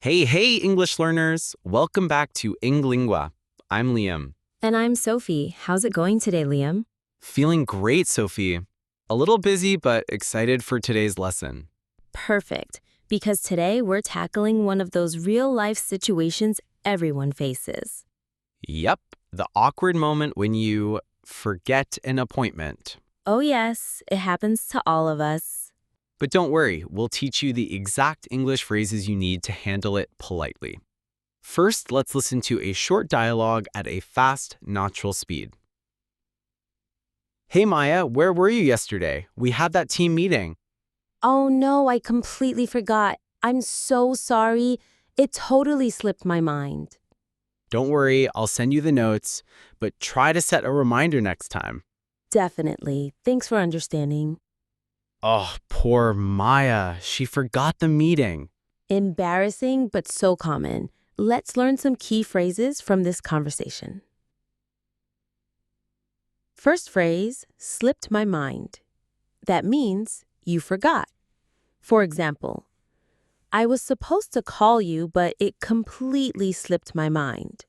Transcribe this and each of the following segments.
Hey, English learners! Welcome back to EngLingua. I'm Liam. And I'm Sophie. How's it going today, Liam? Feeling great, Sophie. A little busy, but excited for today's lesson. Perfect, because today we're tackling one of those real-life situations everyone faces. Yep, the awkward moment when you forget an appointment. Oh yes, it happens to all of us. But don't worry, we'll teach you the exact English phrases you need to handle it politely. First, let's listen to a short dialogue at a fast, natural speed. Hey Maya, where were you yesterday? We had that team meeting. Oh no, I completely forgot. I'm so sorry. It totally slipped my mind. Don't worry, I'll send you the notes, but try to set a reminder next time. Definitely. Thanks for understanding. Oh, poor Maya. She forgot the meeting. Embarrassing, but so common. Let's learn some key phrases from this conversation. First phrase, slipped my mind. That means you forgot. For example, I was supposed to call you, but it completely slipped my mind.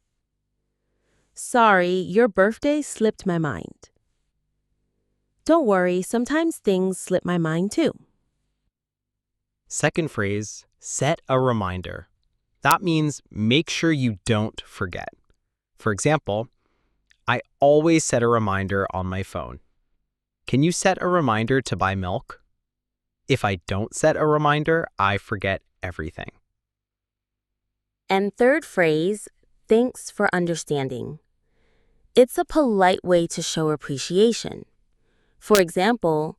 Sorry, your birthday slipped my mind. Don't worry, sometimes things slip my mind too. Second phrase, set a reminder. That means make sure you don't forget. For example, I always set a reminder on my phone. Can you set a reminder to buy milk? If I don't set a reminder, I forget everything. And third phrase, thanks for understanding. It's a polite way to show appreciation. For example,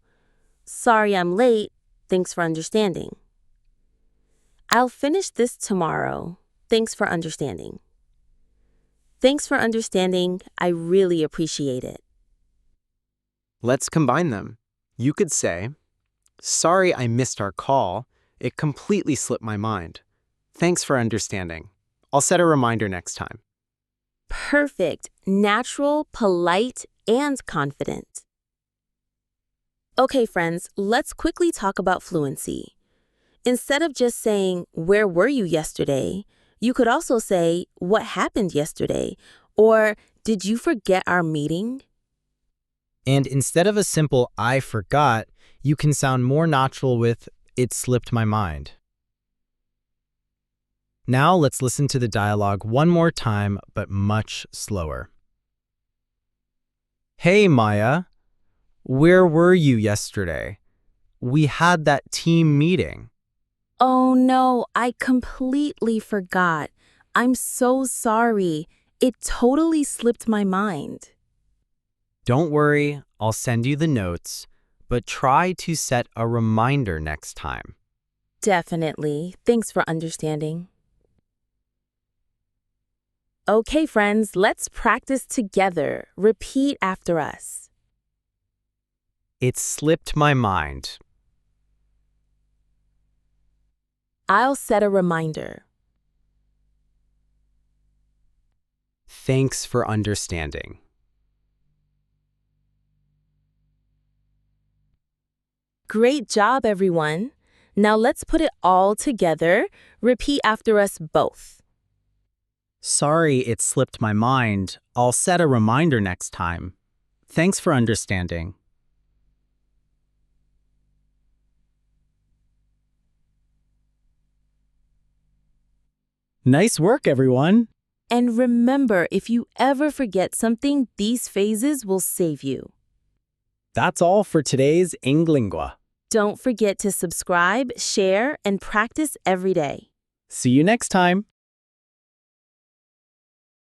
sorry I'm late, thanks for understanding. I'll finish this tomorrow, thanks for understanding. Thanks for understanding, I really appreciate it. Let's combine them. You could say, sorry I missed our call. It completely slipped my mind. Thanks for understanding. I'll set a reminder next time. Perfect, natural, polite, and confident. Okay, friends, let's quickly talk about fluency. Instead of just saying, where were you yesterday? You could also say, what happened yesterday? Or, did you forget our meeting? And instead of a simple I forgot, you can sound more natural with it slipped my mind. Now let's listen to the dialogue one more time, but much slower. Hey Maya, where were you yesterday? We had that team meeting. Oh no, I completely forgot. I'm so sorry. It totally slipped my mind. Don't worry, I'll send you the notes, but try to set a reminder next time. Definitely. Thanks for understanding. Okay, friends, let's practice together. Repeat after us. It slipped my mind. I'll set a reminder. Thanks for understanding. Great job, everyone. Now let's put it all together. Repeat after us both. Sorry it slipped my mind. I'll set a reminder next time. Thanks for understanding. Nice work, everyone. And remember, if you ever forget something, these phases will save you. That's all for today's EngLingua. Don't forget to subscribe, share, and practice every day. See you next time.